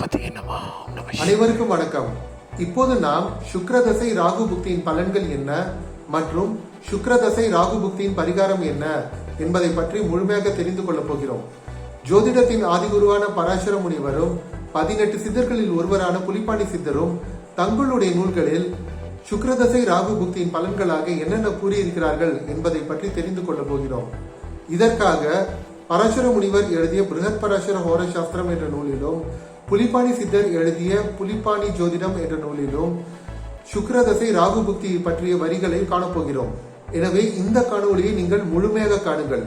அனைவருக்கும் வணக்கம். இப்போது நாம் சுக்ரதசை ராகு புக்தியின் பலன்கள் என்ன மற்றும் சுக்ரதசை ராகு புக்தியின் பரிகாரம் என்ன என்பதை பற்றி முழுமையாக தெரிந்து கொள்ளப் போகிறோம். ஜோதிடத்தின் ஆதிகுருவான பராசர முனிவரும் 18 சித்தர்களில் ஒருவரான புலிப்பாணி சித்தரும் தங்களுடைய நூல்களில் சுக்ரதசை ராகு புக்தியின் பலன்களாக என்னென்ன கூறியிருக்கிறார்கள் என்பதை பற்றி தெரிந்து கொள்ளப் போகிறோம். இதற்காக பராசர முனிவர் எழுதிய பிருகத் பராசர ஹோர சாஸ்திரம் என்ற நூலிலும் புலிப்பாணி சித்தர் எழுதிய புலிப்பாணி ஜோதிடம் என்ற நூலிலும் சுக்ரதசை ராகு புக்தி பற்றிய வரிகளை காணப்போகிறோம். எனவே இந்த காணொலியை நீங்கள் முழுமையாக காணுங்கள்.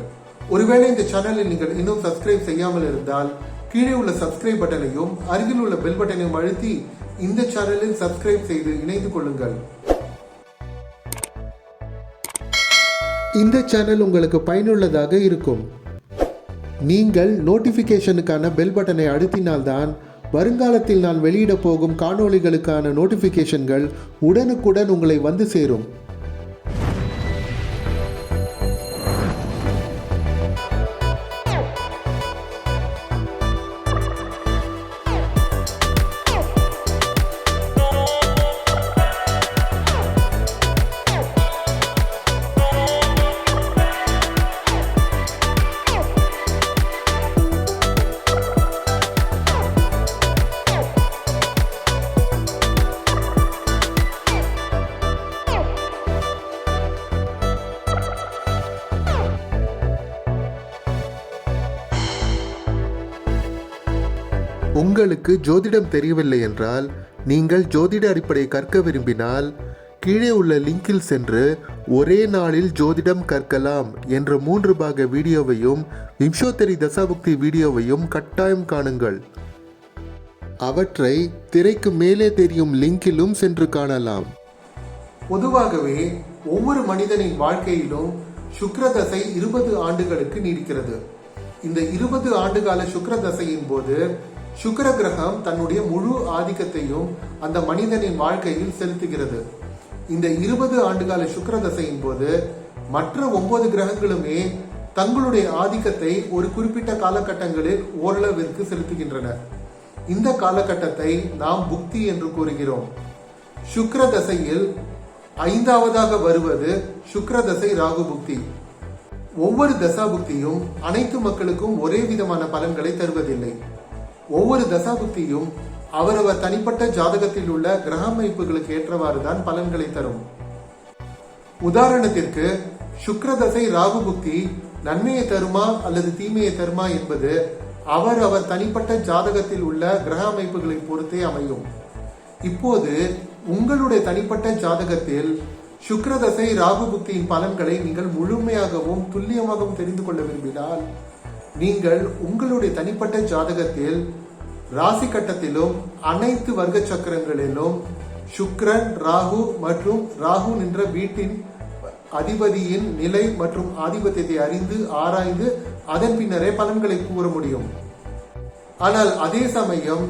ஒருவேளை இந்த சேனலில் நீங்கள் இன்னும் சப்ஸ்கிரைப் செய்யாமல் இருந்தால் கீழே உள்ள சப்ஸ்கிரைப் பட்டனையும் அருகில் உள்ள பெல் பட்டனையும் அழுத்தி இந்த சேனலில் சப்ஸ்கிரைப் செய்து இணைந்து கொள்ளுங்கள். இந்த சேனல் உங்களுக்கு பயனுள்ளதாக இருக்கும். நீங்கள் நோட்டிபிகேஷனுக்கான பெல் பட்டனை அழுத்தினால்தான் வருங்காலத்தில் நான் வெளியிட போகும் காணொளிகளுக்கான நோட்டிபிகேஷன்கள் உடனுக்குடன் உங்களை வந்து சேரும். உங்களுக்கு ஜோதிடம் தெரியவில்லை என்றால், நீங்கள் ஜோதிட அடிப்படையை கற்க விரும்பினால் கீழே உள்ள லிங்கில் சென்று ஒரே நாளில் ஜோதிடம் கற்கலாம் என்ற 3 பாக வீடியோவையும் விம்சோத்தரி தசாபுக்தி வீடியோவையும் கட்டாயம் காணுங்கள். அவற்றை திரைக்கு மேலே தெரியும் லிங்கிலும் சென்று காணலாம். பொதுவாகவே ஒவ்வொரு மனிதனின் வாழ்க்கையிலும் சுக்ரதசை 20 ஆண்டுகளுக்கு நீடிக்கிறது. இந்த 20 ஆண்டுகால சுக்ரதசையின் போது சுக்கிர கிரகம் தன்னுடைய முழு ஆதிக்கத்தையும் அந்த மனிதனின் வாழ்க்கையில் செலுத்துகிறது. இந்த 20 ஆண்டுகால சுக்கிரதசையின் போது மற்ற 9 கிரகங்களுமே தங்களுடைய ஆதிக்கத்தை ஒரு குறிப்பிட்ட காலகட்டங்களில் ஓரளவிற்கு செலுத்துகின்றன. இந்த காலகட்டத்தை நாம் புக்தி என்று கூறுகிறோம். சுக்கிரதசையில் 5வதாக வருவது சுக்கிரதசை ராகு புக்தி. ஒவ்வொரு தசாபுக்தியும் அனைத்து மக்களுக்கும் ஒரே விதமான பலன்களை தருவதில்லை. ஒவ்வொரு தசாபுக்தியும் அவரவர் தனிப்பட்ட ஜாதகத்தில் உள்ள கிரக அமைப்புகளுக்கு ஏற்றவாறு தான் பலன்களை தரும். உதாரணத்திற்கு சுக்ரதசை ராகு புக்தி நன்மையை தருமா அல்லது தீமையை தருமா என்பது அவர் தனிப்பட்ட ஜாதகத்தில் உள்ள கிரக அமைப்புகளை பொறுத்தே அமையும். இப்போது உங்களுடைய தனிப்பட்ட ஜாதகத்தில் சுக்ரதசை ராகு புக்தியின் பலன்களை நீங்கள் முழுமையாகவும் துல்லியமாகவும் தெரிந்து கொள்ள விரும்பினால், நீங்கள் உங்களுடைய தனிப்பட்ட ஜாதகத்தில் ராசி கட்டத்திலும் அனைத்து வர்க்க சக்கரங்களிலும் சுக்ரன், ராகு மற்றும் ராகு நின்ற வீட்டின் அதிபதியின் நிலை மற்றும் ஆதிபத்தியத்தை அறிந்து ஆராய்ந்து அதன் பின்னரே பலன்களை கூற முடியும். ஆனால் அதே சமயம்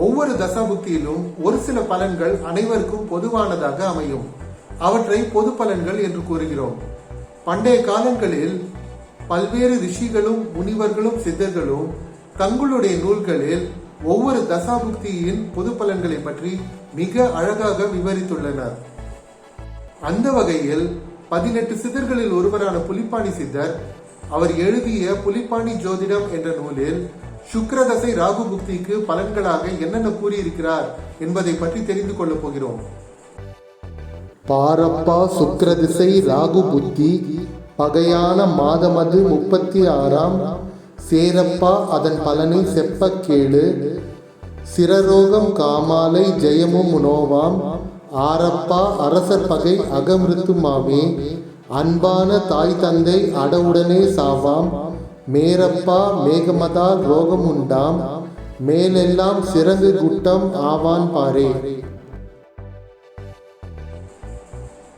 ஒவ்வொரு தசாபுக்தியிலும் ஒரு சில பலன்கள் அனைவருக்கும் பொதுவானதாக அமையும். அவற்றை பொது பலன்கள் என்று கூறுகிறோம். பண்டைய காலங்களில் பல்வேறு ரிஷிகளும் முனிவர்களும் சித்தர்களும் தங்களுடைய நூல்களில் ஒவ்வொரு தசாபுக்தியின் பொது பலன்களை பற்றி மிக அழகாக விவரித்துள்ளனர். அந்த வகையில் 18 சித்தர்களில் ஒருவரான புலிப்பாணி சித்தர் அவர் எழுதிய புலிப்பாணி ஜோதிடம் என்ற நூலில் சுக்ரதசை ராகு புக்திக்கு பலன்களாக என்னென்ன கூறியிருக்கிறார் என்பதை பற்றி தெரிந்து கொள்ளப் போகிறோம். பாரப்பா சுக்ரதிசை ராகு புத்தி பகையான மாதமது 36ஆம் சேரப்பா அதன் பலனை செப்ப கேளு சிரரோகம் காமாலை ஜெயமும் நோவாம் ஆரப்பா அரசர் பகை அகமிருத்துமாமே அன்பான தாய் தந்தை அடவுடனே சாவாம் மேரப்பா மேகமதால் ரோகம் உண்டாம் மேலெல்லாம் சிறகு குட்டம் ஆவான் பாரே.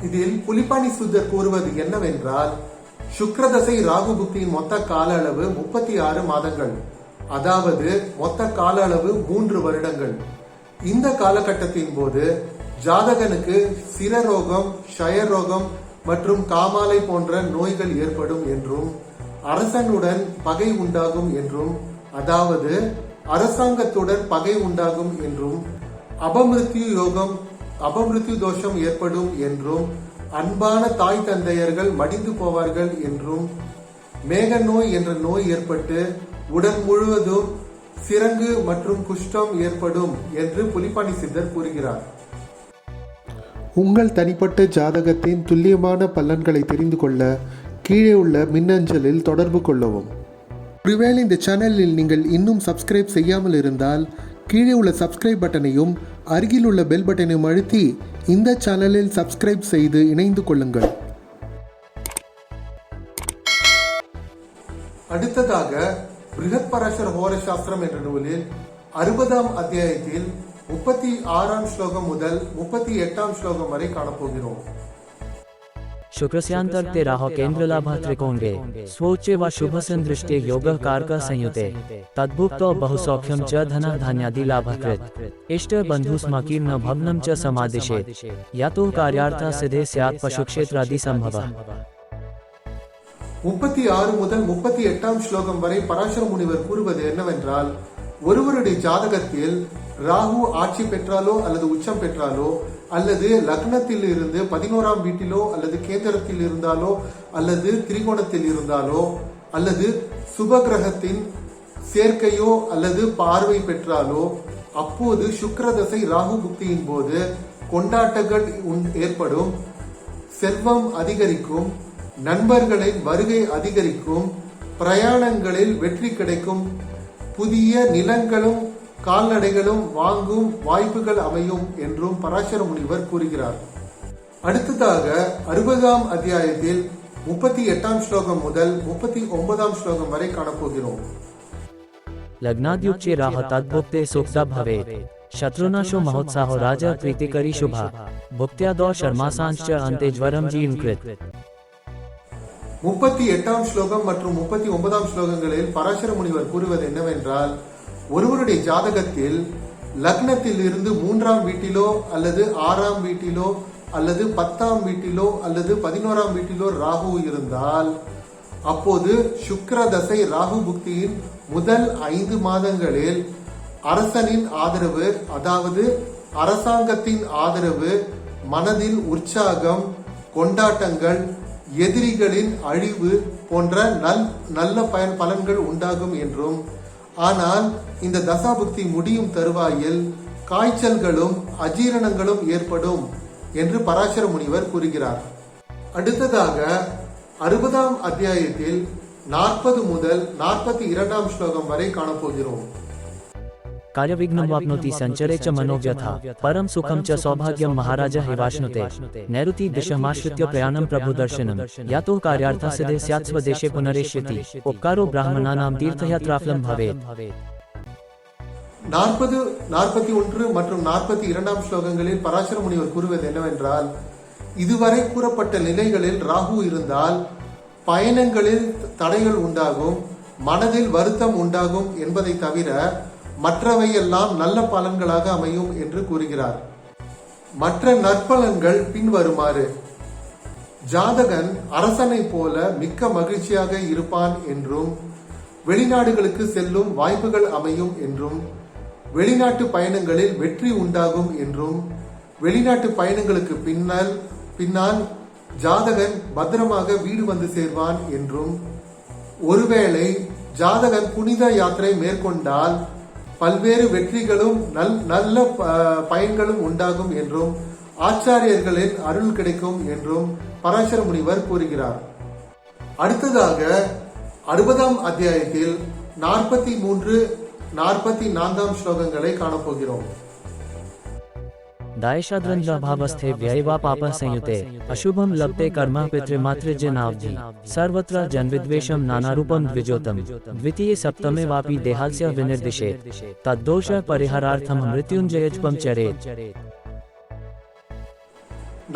இதில் புலிப்பாணி சித்தர் கூறுவது என்னவென்றால், சுக்ரதசை ராகு புக்தியின் மொத்த கால அளவு 36 மாதங்கள், அதாவது மொத்த கால அளவு 3 வருடங்கள். இந்த காலகட்டத்தின் போது ஜாதகனுக்கு சிரரோகம், ஷயரோகம் மற்றும் காமாலை போன்ற நோய்கள் ஏற்படும் என்றும் அரசனுடன் பகை உண்டாகும் என்றும், அதாவது அரசாங்கத்துடன் பகை உண்டாகும் என்றும் அபமிருத்யு தோஷம் ஏற்படும் என்றும் அன்பான தாய் தந்தையர்கள் மடிந்து போவார்கள் என்றும் மேக நோய் என்ற நோய் ஏற்பட்டு உடல் முழுவதும் சிரங்கு மற்றும் குஷ்டம் ஏற்படும் என்று புலிப்பாணி சித்தர் கூறுகிறார். உங்கள் தனிப்பட்ட ஜாதகத்தின் துல்லியமான பலன்களை தெரிந்து கொள்ள கீழே உள்ள மின்னஞ்சலில் தொடர்பு கொள்ளவும். ஒருவேளை இந்த சேனலில் நீங்கள் இன்னும் சப்ஸ்கிரைப் செய்யாமல் இருந்தால் கீழே உள்ள சப்ஸ்கிரைப் பட்டனையும் அருகில் உள்ள பெல் பட்டனையும் அழுத்தி இந்த சேனலில் சப்ஸ்கிரைப் செய்து இணைந்து கொள்ளுங்கள். அடுத்ததாக பிருகத் பராசர ஹோர சாஸ்திரம் என்ற நூலில் 60ஆம் அத்தியாயத்தில் 36ஆம் ஸ்லோகம் முதல் 38ஆம் ஸ்லோகம் வரை காணப்போகிறோம். शुक्रस्यांतर ते राहो केंद्रलाभ त्रिकोणे स्वोच्चे वा शुभसन दृष्टे योगः कारक संयुते तद्भुक्तो बहुसौख्यम च धन धान्यादि लाभकृत इष्ट बंधुस्मकीर न भवनम च समादिशेत यातो कार्यार्थ सिद्धे स्यात् पशुक्षेत्रादि संभवः. 36 முதல் 38ஆம் ஸ்லோகம் வரை பராசர முனிவர் கூறுவது என்னவென்றால், ஒருவருடைய ஜாதகத்தில் ராகு ஆட்சி பெற்றாலோ அல்லது உச்சம் பெற்றாலோ அல்லது லக்னத்தில் இருந்து 11ஆம் வீட்டிலோ அல்லது கேந்திரத்தில் இருந்தாலோ அல்லது திரிகோணத்தில் இருந்தாலோ அல்லது சுபகிரகத்தின் சேர்க்கையோ அல்லது பார்வை பெற்றாலோ அப்போது சுக்கிரதசை ராகு புக்தியின் போது கொண்டாட்டங்கள் ஏற்படும், செல்வம் அதிகரிக்கும், நண்பர்களின் வருகை அதிகரிக்கும், பிரயாணங்களில் வெற்றி கிடைக்கும், புதிய நிலங்களும் கால்நடைகளும் வாங்கும் வாய்ப்புகள் அமையும் என்றும் பராசர முனிவர் கூறுகிறார். அடுத்ததாக 60ஆம் அத்தியாயத்தில் 38ஆம் ஸ்லோகம் முதல் 39ஆம் ஸ்லோகம் வரை காணப்போகிறோம். लग्नाद्युच्चे राह तद्भुक्ते सुखदा भवेत् शत्रुनाशो महोत्साहो राजा प्रीतिकरी शुभा भुक्त्यादो शर्मासांश्च अन्ते ज्वरम जीर्णकृत. 38ஆம் ஸ்லோகம் மற்றும் 39ஆம் ஸ்லோகங்களில் பராசர முனிவர் கூறுவது என்னவென்றால், ஒருவருடைய ஜாதகத்தில் லக்னத்தில் இருந்து 3ஆம் வீட்டிலோ அல்லது 6ஆம் வீட்டிலோ அல்லது 10ஆம் வீட்டிலோ அல்லது 11ஆம் வீட்டிலோ ராகு இருந்தால் அப்போது சுக்கிர தசை ராகு புக்தியின் முதல் 5 மாதங்களில் அரசனின் ஆதரவு, அதாவது அரசாங்கத்தின் ஆதரவு, மனதில் உற்சாகம், கொண்டாட்டங்கள், எதிரிகளின் அழிவு போன்ற நல்ல பலன்கள் உண்டாகும் என்றும், ஆனால் இந்த தசாபுக்தி முடியும் தருவாயில் காய்ச்சல்களும் அஜீரணங்களும் ஏற்படும் என்று பராசர முனிவர் கூறுகிறார். அடுத்ததாக 60ஆம் அத்தியாயத்தில் 40 முதல் 42ஆம் ஸ்லோகம் வரை காணப்போகிறோம். कार्यविघ्नं वाप्नोति संचरे च मनोव्यथा परम सुखम च सौभाग्यम महाराज हिवाश्नुते नैऋति दिशमाश्रित्य प्रयाणं प्रभुदर्शनं यातो कार्यार्थ सिद्धे स्यात् स्वदेशे पुनरेष्यति उपकारो ब्राह्मणानां तीर्थयात्राफलं भवेत्. 40, 41 மற்றும் 42ஆம் ஸ்லோகங்களில் பராசர முனிவர் கூறுவது என்னவென்றால், இதுவரை கூறப்பட்ட நிலைகளில் ராகு இருந்தால் பயணங்களில் தடைகள் உண்டாகும், மனதில் வருத்தம் உண்டாகும் என்பதை தவிர மற்றவையெல்லாம் நல்ல பலன்களாக அமையும் என்று கூறுகிறார். மற்ற நற்பலன்கள் பின்வருமாறு: ஜாதகன் அரசனை போல மிக்க மகிழ்ச்சியாக இருப்பான் என்றும், வெளிநாடுகளுக்கு செல்லும் வாய்ப்புகள் அமையும் என்றும், வெளிநாட்டு பயணங்களில் வெற்றி உண்டாகும் என்றும், வெளிநாட்டு பயணங்களுக்கு பின்னால் ஜாதகன் பத்திரமாக வீடு வந்து சேர்வான் என்றும், ஒருவேளை ஜாதகன் புனித யாத்திரை மேற்கொண்டால் பல்வேறு வெற்றிகளும் நல்ல பயன்களும் உண்டாகும் என்றும், ஆச்சாரியர்களின் அருள் கிடைக்கும் என்றும் பராசர முனிவர் கூறுகிறார். அடுத்ததாக 60ஆம் அத்தியாயத்தில் 43, 44ஆம் ஸ்லோகங்களை காணப்போகிறோம். दायशाद्रंद्राभावस्थे व्ययवा पापः संयुते अशुभम लभते कर्म पितृमातृजनावधि सर्वत्र जनविद्वेषम नानारूपम द्विजोतम द्वितीये सप्तमे वापि देहास्य विनिर्दिशेत तद्दोष परिहारार्थम मृत्युंजयजपम चरेत.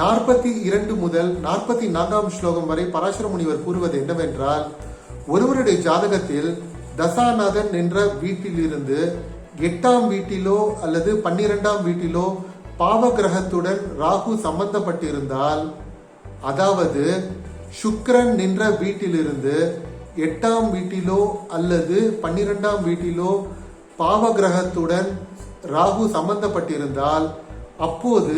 42 முதல் 44ஆம் ஸ்லோகம் வரை பராசர முனிவர் கூறுவது என்னவென்றால், ஒருவருடைய ஜாதகத்தில் தசாநாதன் என்ற வீட்டிலிருந்து 8ஆம் வீட்டிலோ அல்லது 12ஆம் வீட்டிலோ பாவ கிரகத்துடன் ராகு சம்பந்தப்பட்டிருந்தால், அதாவது சுக்கிரன் நின்ற வீட்டிலிருந்து 8ஆம் வீட்டிலோ அல்லது 12ஆம் வீட்டிலோ பாவ கிரகத்துடன் ராகு சம்பந்தப்பட்டிருந்தால் அப்போது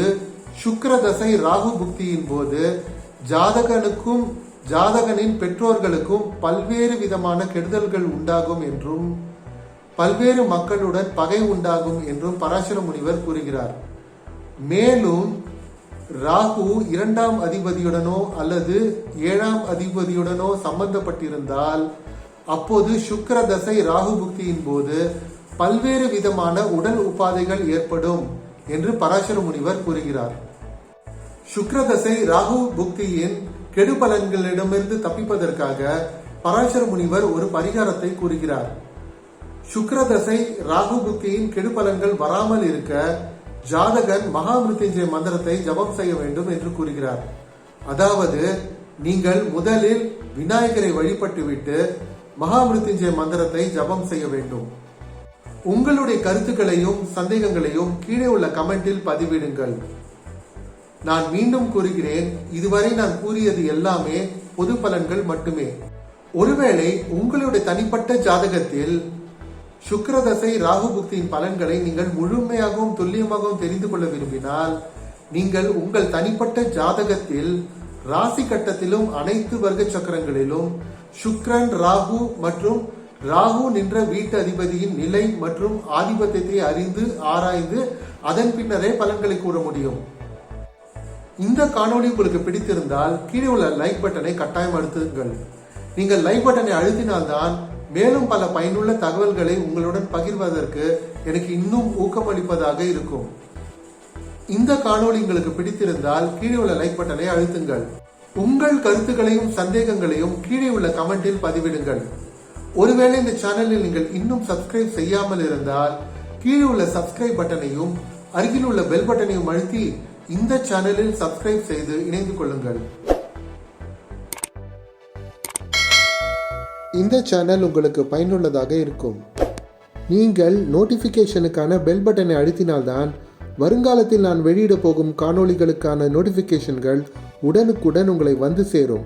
சுக்கிர தசை ராகு புக்தியின் போது ஜாதகனுக்கும் ஜாதகனின் பெற்றோர்களுக்கும் பல்வேறு விதமான கெடுதல்கள் உண்டாகும் என்றும் பல்வேறு மக்களுடன் பகை உண்டாகும் என்றும் பராசர முனிவர் கூறுகிறார். மேலும் ராகு 2ஆம் அதிபதியுடனோ அல்லது 7ஆம் அதிபதியுடனோ சம்பந்தப்பட்டிருந்தால் அப்போது சுக்கிர தசை ராகு புக்தியின் போது பல்வேறு விதமான உடல் உபாதைகள் ஏற்படும் என்று பராசர முனிவர் கூறுகிறார். சுக்கிர தசை ராகு புக்தியின் கெடு பலன்களிடமிருந்து தப்பிப்பதற்காக பராசர முனிவர் ஒரு பரிகாரத்தை கூறுகிறார். சுக்கிர தசை ராகு புக்தியின் கெடு பலன்கள் வராமல் இருக்க ஜாதகன் மகாமிருத்யுஞ்சய மந்திரத்தை ஜபம் செய்ய வேண்டும் என்று கூறுகிறார். அதாவது நீங்கள் முதலில் விநாயகரை வழிபட்டுவிட்டு மகாமிருத்யுஞ்சய மந்திரத்தை ஜபம் செய்ய வேண்டும். உங்களுடைய கருத்துக்களையும் சந்தேகங்களையும் கீழே உள்ள கமெண்டில் பதிவிடுங்கள். நான் மீண்டும் கூறுகிறேன், இதுவரை நான் கூறியது எல்லாமே பொது பலன்கள் மட்டுமே. ஒருவேளை உங்களுடைய தனிப்பட்ட ஜாதகத்தில் சுக்கிர தசை ராகு புக்தியின் பலன்களை நீங்கள் முழுமையாகவும் துல்லியமாகவும் தெரிந்து கொள்ள விரும்பினால் நீங்கள் உங்கள் தனிப்பட்ட ஜாதகத்தில் ராசி கட்டத்திலும் அனைத்து வர்க்க சக்கரங்களிலும் சுக்கிரன் ராகு மற்றும் ராகு நின்ற வீட்டு அதிபதியின் நிலை மற்றும் ஆதிபத்தியத்தை அறிந்து ஆராய்ந்து அதன் பின்னரே பலன்களை கூற முடியும். இந்த காணொளி உங்களுக்கு பிடித்திருந்தால் கீழே உள்ள லைக் பட்டனை கட்டாயம் அழுத்துங்கள். நீங்கள் லைக் பட்டனை அழுத்தினால்தான் மேலும் பல பயனுள்ள தகவல்களை உங்களுடன் பகிர்வதற்கு எனக்கு இன்னும் ஊக்கமளிப்பதாக இருக்கும். இந்த காணொளி உங்களுக்கு பிடித்திருந்தால் கீழே உள்ள லைக் பட்டனை அழுத்துங்கள். உங்கள் கருத்துக்களையும் சந்தேகங்களையும் கீழே உள்ள கமெண்டில் பதிவிடுங்கள். ஒருவேளை இந்த சேனலில் நீங்கள் இன்னும் சப்ஸ்கிரைப் செய்யாமல் இருந்தால் கீழே உள்ள சப்ஸ்கிரைப் பட்டனையும் அருகில் உள்ள பெல் பட்டனையும் அழுத்தி இந்த சேனலில் சப்ஸ்கிரைப் செய்து இணைந்து கொள்ளுங்கள். இந்த சேனல் உங்களுக்கு பயனுள்ளதாக இருக்கும். நீங்கள் நோட்டிஃபிகேஷனுக்கான பெல் பட்டனை அழுத்தினால்தான் வருங்காலத்தில் நான் வெளியிட போகும் காணொளிகளுக்கான நோட்டிஃபிகேஷன்கள் உடனுக்குடன் உங்களை வந்து சேரும்.